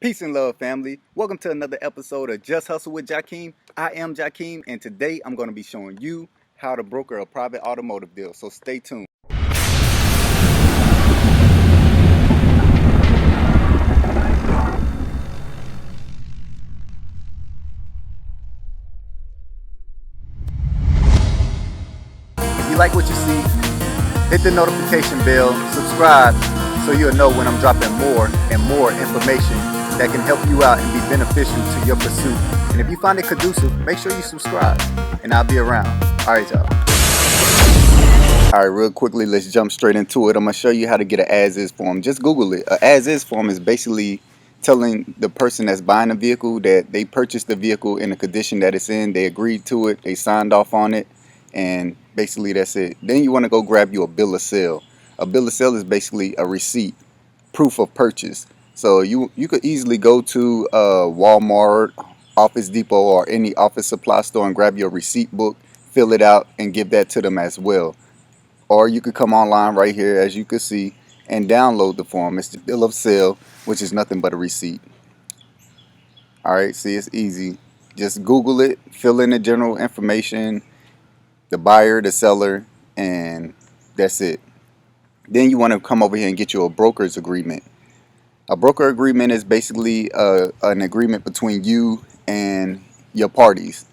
Peace and love, family. Welcome to another episode of Just Hustle with Jakeem. I am Jakeem, and today I'm going to be showing you how to broker a private automotive deal. So stay tuned. If you like what you see, hit the notification bell, subscribe, so you'll know when I'm dropping more and more information that can help you out and be beneficial to your pursuit. And if you find it conducive, make sure you subscribe, and I'll be around. All right, y'all. All right, real quickly, let's jump straight into it. I'm going to show you how to get an as-is form. Just Google it. An as-is form is basically telling the person that's buying the vehicle that they purchased the vehicle in the condition that it's in. They agreed to it. They signed off on it. And basically, that's it. Then you want to go grab you a bill of sale. A bill of sale is basically a receipt, proof of purchase. So you could easily go to Walmart, Office Depot, or any office supply store and grab your receipt book, fill it out, and give that to them as well. Or you could come online right here, as you can see, and download the form. It's the bill of sale, which is nothing but a receipt. All right, see, it's easy. Just Google it, fill in the general information, the buyer, the seller, and that's it. Then you want to come over here and get you a broker's agreement. A broker agreement is basically an agreement between you and your parties.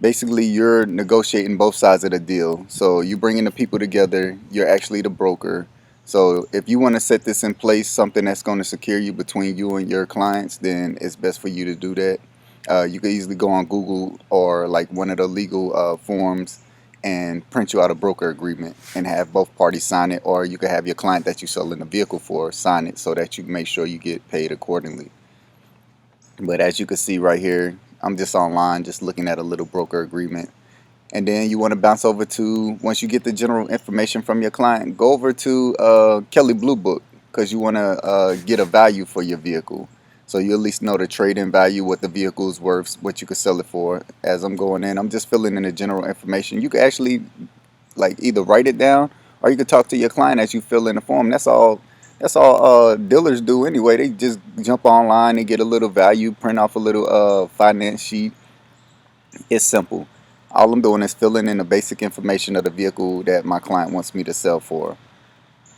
Basically, you're negotiating both sides of the deal. So you're bringing the people together. You're actually the broker. So if you want to set this in place, something that's going to secure you between you and your clients, then it's best for you to do that. You could easily go on Google or like one of the legal forms and print you out a broker agreement and have both parties sign it. Or you could have your client that you're selling the vehicle for sign it so that you make sure you get paid accordingly. But as you can see right here, I'm just online, just looking at a little broker agreement. And then you want to bounce over to, once you get the general information from your client, go over to Kelley Blue Book, because you want to get a value for your vehicle. So you at least know the trade-in value, what the vehicle is worth, what you could sell it for. As I'm going in, I'm just filling in the general information. You could actually like either write it down or you could talk to your client as you fill in the form. That's all dealers do anyway. They just jump online and get a little value, print off a little finance sheet. It's simple. All I'm doing is filling in the basic information of the vehicle that my client wants me to sell for.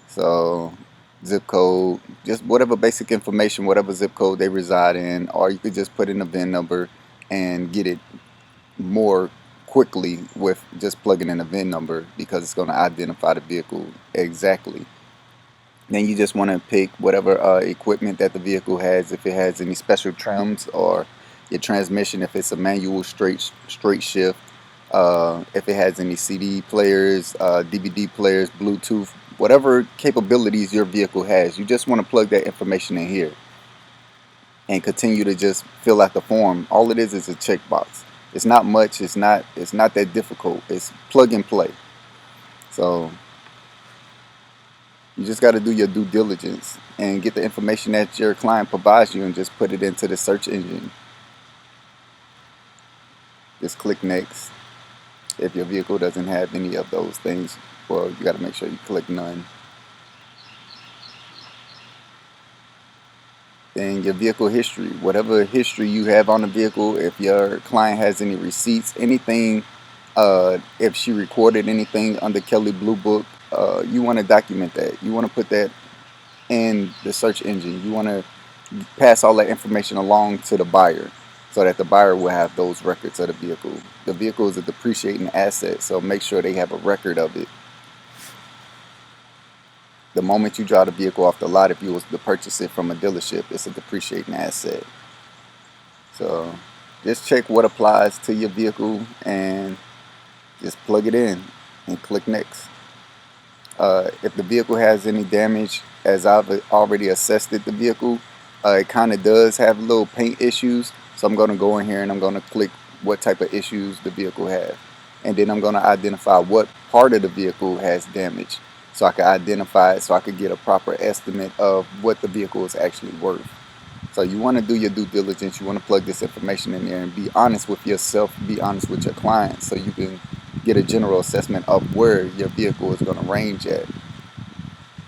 So zip code, just whatever basic information, whatever zip code they reside in, or you could just put in a VIN number and get it more quickly with just plugging in a VIN number, because it's going to identify the vehicle exactly. Then you just want to pick whatever equipment that the vehicle has, if it has any special trims, or your transmission, if it's a manual straight shift, if it has any CD players, DVD players, Bluetooth, whatever capabilities your vehicle has. You just want to plug that information in here and continue to just fill out the form. All it is a checkbox. It's not much. It's not that difficult. It's plug and play. So you just got to do your due diligence and get the information that your client provides you and just put it into the search engine. Just click next. If your vehicle doesn't have any of those things, well, you got to make sure you click none. Then your vehicle history, whatever history you have on the vehicle, if your client has any receipts, anything, if she recorded anything under Kelley Blue Book, you want to document that. You want to put that in the search engine. You want to pass all that information along to the buyer so that the buyer will have those records of the vehicle. The vehicle is a depreciating asset, so make sure they have a record of it. The moment you draw the vehicle off the lot, if you was to purchase it from a dealership, it's a depreciating asset. So just check what applies to your vehicle and just plug it in and click next. If the vehicle has any damage, as I've already assessed it, the vehicle, it kind of does have little paint issues. So I'm going to go in here and I'm going to click what type of issues the vehicle has. And then I'm going to identify what part of the vehicle has damage, so I can identify it, so I could get a proper estimate of what the vehicle is actually worth. So you want to do your due diligence. You want to plug this information in there and be honest with yourself, be honest with your client, so you can get a general assessment of where your vehicle is going to range at.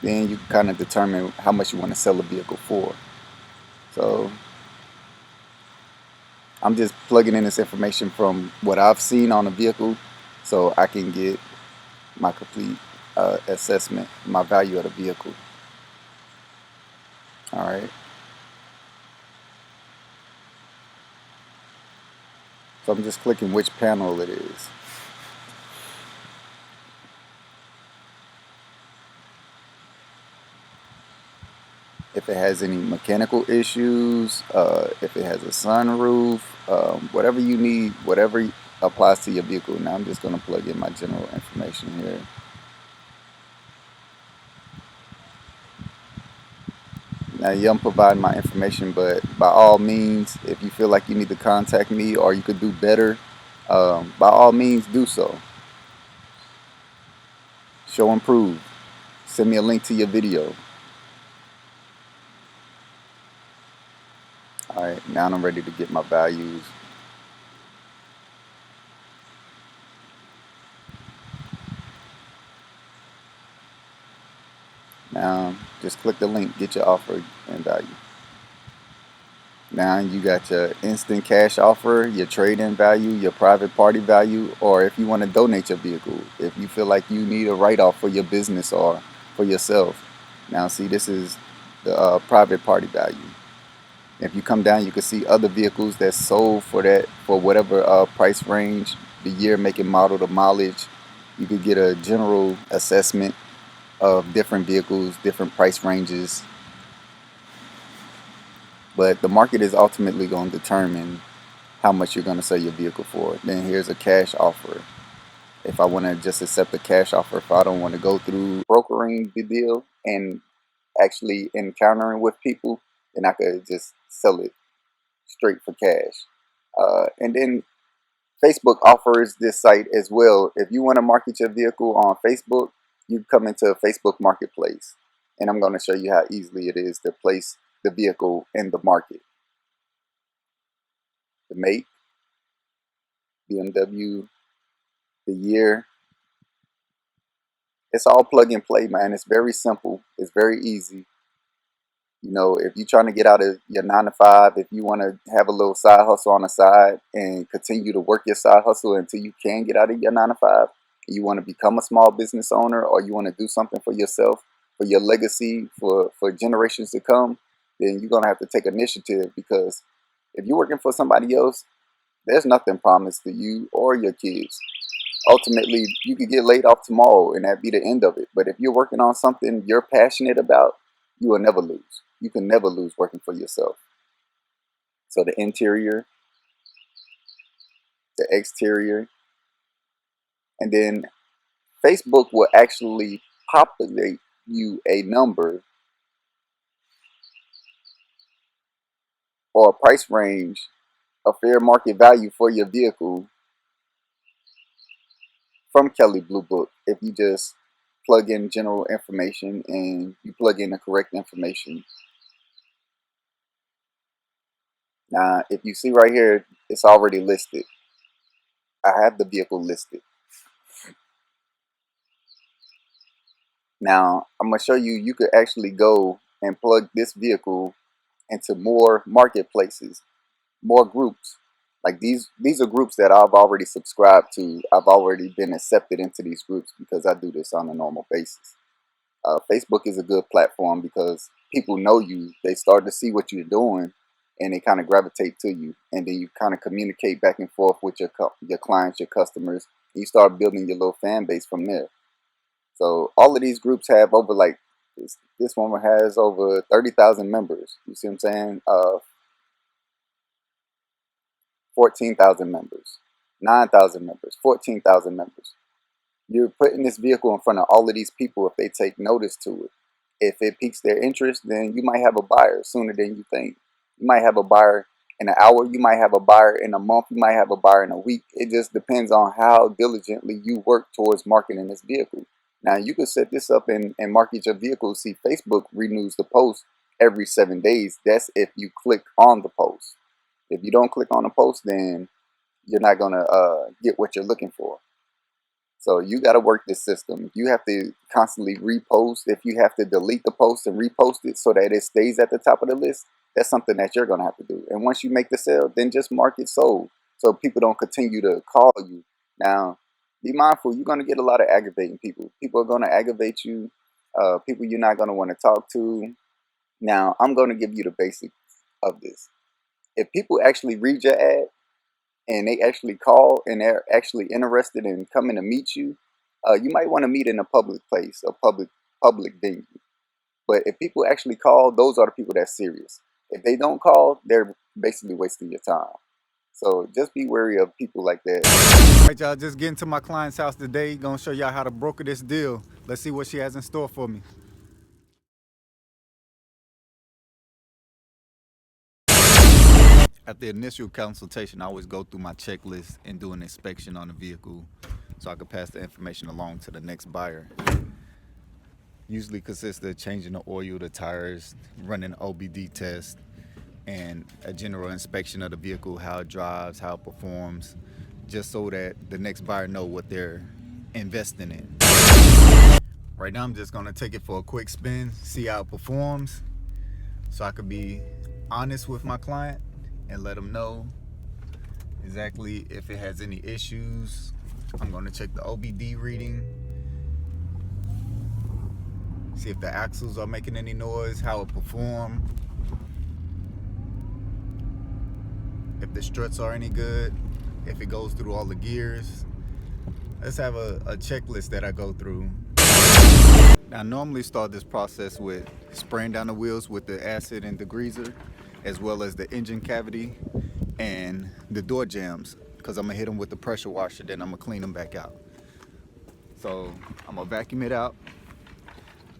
Then you can kind of determine how much you want to sell the vehicle for. So I'm just plugging in this information from what I've seen on the vehicle so I can get my complete assessment, my value of the vehicle. All right. So I'm just clicking which panel it is. If it has any mechanical issues, if it has a sunroof, whatever you need, whatever applies to your vehicle. Now I'm just going to plug in my general information here. Now, yeah, I'm providing my information, but by all means, if you feel like you need to contact me or you could do better, by all means, do so. Show and prove. Send me a link to your video. All right, now I'm ready to get my values. Now, just click the link, get your offer and value. Now you got your instant cash offer, your trade-in value, your private party value, or if you want to donate your vehicle, if you feel like you need a write-off for your business or for yourself. Now see, this is the private party value. If you come down, you can see other vehicles that's sold for that, for whatever price range, the year, make, and model, the mileage. You could get a general assessment of different vehicles, different price ranges. But the market is ultimately going to determine how much you're going to sell your vehicle for. Then here's a cash offer. If I want to just accept a cash offer, if I don't want to go through brokering the deal and actually encountering with people, then I could just sell it straight for cash. And then Facebook offers this site as well. If you want to market your vehicle on Facebook, you come into a Facebook marketplace. And I'm going to show you how easily it is to place the vehicle in the market. The make, BMW, the year. It's all plug and play, man. It's very simple. It's very easy. You know, if you're trying to get out of your 9 to 5, if you want to have a little side hustle on the side and continue to work your side hustle until you can get out of your 9 to 5, you want to become a small business owner or you want to do something for yourself, for your legacy, for generations to come, then you're going to have to take initiative, because if you're working for somebody else, there's nothing promised to you or your kids. Ultimately, you could get laid off tomorrow and that be the end of it. But if you're working on something you're passionate about, you will never lose. You can never lose working for yourself. So the interior, the exterior, and then Facebook will actually populate you a number or a price range, a fair market value for your vehicle from Kelley Blue Book. If you just plug in general information and you plug in the correct information. Now, if you see right here, it's already listed. I have the vehicle listed. Now, I'm going to show you, you could actually go and plug this vehicle into more marketplaces, more groups. Like these are groups that I've already subscribed to. I've already been accepted into these groups because I do this on a normal basis. Facebook is a good platform because people know you. They start to see what you're doing, and they kind of gravitate to you. And then you kind of communicate back and forth with your clients, your customers. And you start building your little fan base from there. So all of these groups have over like this one has over 30,000 members. You see what I'm saying? 14,000 members, 9,000 members, 14,000 members. You're putting this vehicle in front of all of these people if they take notice to it. If it piques their interest, then you might have a buyer sooner than you think. You might have a buyer in an hour. You might have a buyer in a month. You might have a buyer in a week. It just depends on how diligently you work towards marketing this vehicle. Now, you can set this up and market your vehicle. See, Facebook renews the post every 7 days. That's if you click on the post. If you don't click on the post, then you're not going to get what you're looking for. So you got to work this system. You have to constantly repost. If you have to delete the post and repost it so that it stays at the top of the list, that's something that you're going to have to do. And once you make the sale, then just mark it sold, so people don't continue to call you. Now, be mindful, you're going to get a lot of aggravating people. People are going to aggravate you, people you're not going to want to talk to. Now, I'm going to give you the basics of this. If people actually read your ad and they actually call and they're actually interested in coming to meet you, you might want to meet in a public place, a public venue. But if people actually call, those are the people that's serious. If they don't call, they're basically wasting your time. So just be wary of people like that. All right, y'all, just getting to my client's house today. Gonna show y'all how to broker this deal. Let's see what she has in store for me. At the initial consultation, I always go through my checklist and do an inspection on the vehicle so I can pass the information along to the next buyer. Usually consists of changing the oil, the tires, running an OBD test, and a general inspection of the vehicle, how it drives, how it performs, just so that the next buyer know what they're investing in. Right now I'm just gonna take it for a quick spin, see how it performs, so I could be honest with my client and let them know exactly if it has any issues. I'm gonna check the OBD reading, see if the axles are making any noise, how it performs, if the struts are any good, if it goes through all the gears. Let's have a checklist that I go through. Now, I normally start this process with spraying down the wheels with the acid and degreaser, as well as the engine cavity and the door jambs, because I'm gonna hit them with the pressure washer, then I'm gonna clean them back out. So I'm gonna vacuum it out,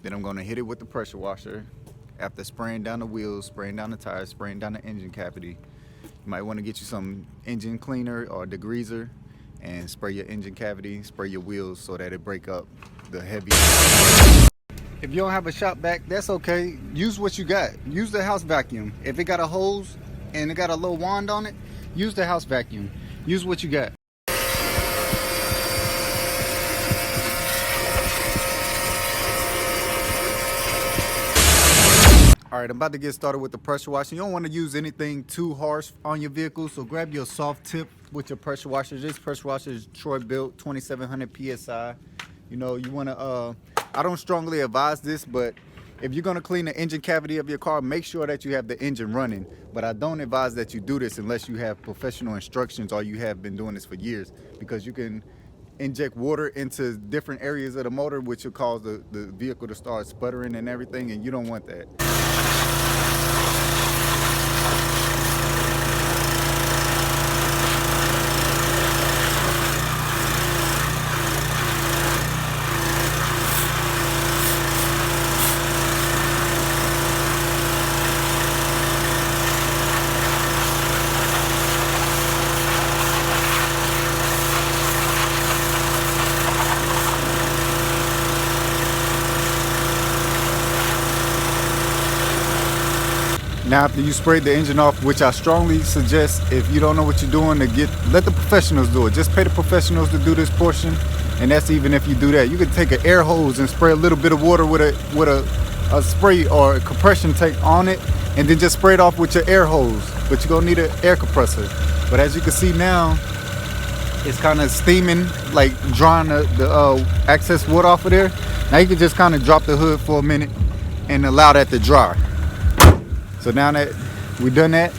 then I'm gonna hit it with the pressure washer. After spraying down the wheels, spraying down the tires, spraying down the engine cavity, you might want to get you some engine cleaner or degreaser and spray your engine cavity, spray your wheels so that it break up the heavy. If you don't have a shop vac, that's okay. Use what you got. Use the house vacuum. If it got a hose and it got a little wand on it, use the house vacuum. Use what you got. All right, I'm about to get started with the pressure washing. You don't want to use anything too harsh on your vehicle, so grab your soft tip with your pressure washer. This pressure washer is Troy built, 2700 PSI. You know, you want to, I don't strongly advise this, but if you're going to clean the engine cavity of your car, make sure that you have the engine running. But I don't advise that you do this unless you have professional instructions or you have been doing this for years, because you can inject water into different areas of the motor, which will cause the vehicle to start sputtering and everything, and you don't want that. Now, after you sprayed the engine off, which I strongly suggest, if you don't know what you're doing, let the professionals do it. Just pay the professionals to do this portion, and that's even if you do that. You can take an air hose and spray a little bit of water with a spray or a compression tank on it, and then just spray it off with your air hose. But you're gonna need an air compressor. But as you can see now, it's kind of steaming, like drying the excess water off of there. Now you can just kind of drop the hood for a minute and allow that to dry. So now that we've done that,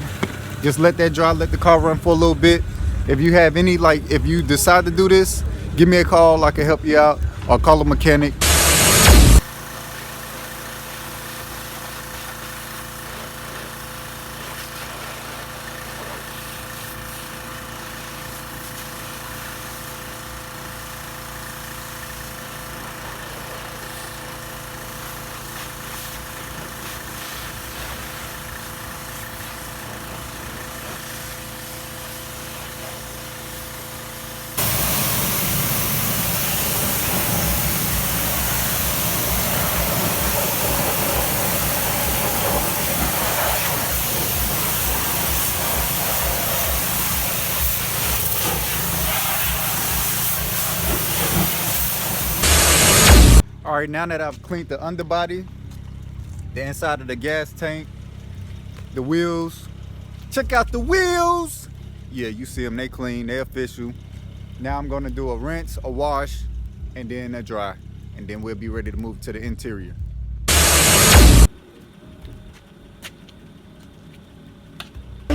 just let that dry, let the car run for a little bit. If you have any, if you decide to do this, give me a call, I can help you out, or call a mechanic. All right, now that I've cleaned the underbody, the inside of the gas tank, The wheels. Check out the wheels. Yeah, you see them, they clean, they official. Now I'm gonna do a rinse, a wash, and then a dry. And then we'll be ready to move to the interior.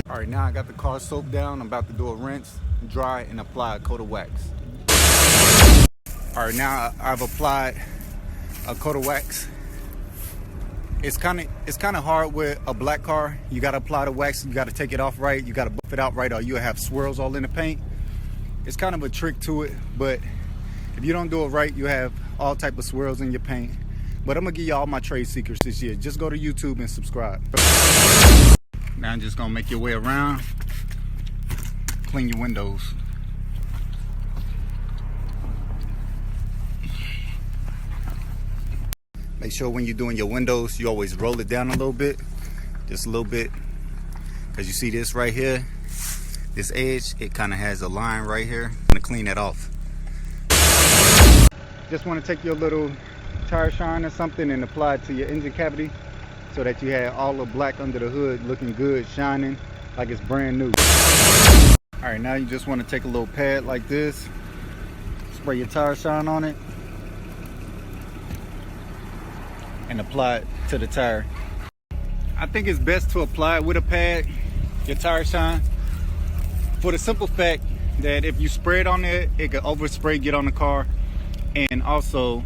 All right, now I got the car soaked down. I'm about to do a rinse, dry, and apply a coat of wax. All right, now I've applied a coat of wax. It's kind of hard with a black car. You gotta apply the wax, you gotta take it off right, you gotta buff it out right, or you'll have swirls all in the paint. It's kind of a trick to it, but if you don't do it right, you have all type of swirls in your paint. But I'm gonna give you all my trade secrets this year. Just go to YouTube and subscribe. Now I'm just gonna make your way around, clean your windows. Make sure when you're doing your windows, you always roll it down a little bit, just a little bit. Because you see this right here, this edge, it kind of has a line right here. I'm gonna clean that off. Just want to take your little tire shine or something and apply it to your engine cavity so that you have all the black under the hood looking good, shining like it's brand new. All right, now you just want to take a little pad like this, spray your tire shine on it, and apply it to the tire. I think it's best to apply it with a pad, your tire shine, for the simple fact that if you spray it on there, it could overspray, get on the car, and also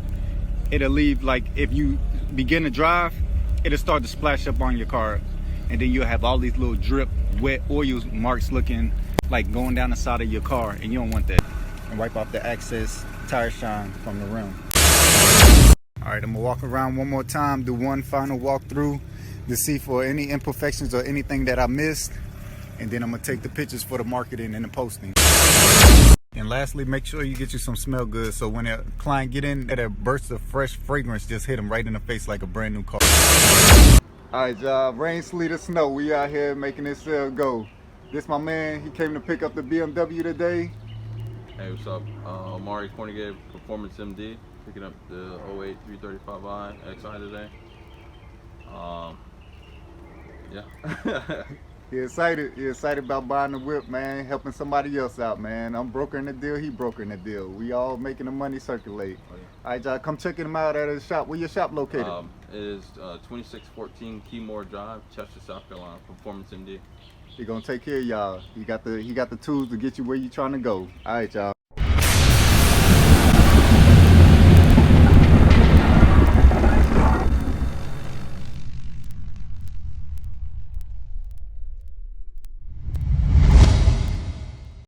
it'll leave, like if you begin to drive, it'll start to splash up on your car, and then you'll have all these little drip, wet oil marks looking like going down the side of your car, and you don't want that. And wipe off the excess tire shine from the rim. All right, I'm gonna walk around one more time, do one final walkthrough to see for any imperfections or anything that I missed. And then I'm gonna take the pictures for the marketing and the posting. And lastly, make sure you get you some smell good so when a client get in, that a burst of fresh fragrance just hit them right in the face like a brand new car. All right, y'all, rain, sleet, or snow, we out here making this sale go. This my man, he came to pick up the BMW today. Hey, what's up? Amari Cornegate, Performance MD. Picking up the 08 335i XI today. Yeah. He excited about buying the whip, man, helping somebody else out, man. I'm brokering the deal, he brokering the deal. We all making the money circulate. Oh, yeah. All right, y'all, come checking him out at his shop. Where your shop located? It is 2614 Keymore Drive, Chester, South Carolina. Performance MD. He gonna take care of y'all. He got the tools to get you where you trying to go. All right, y'all.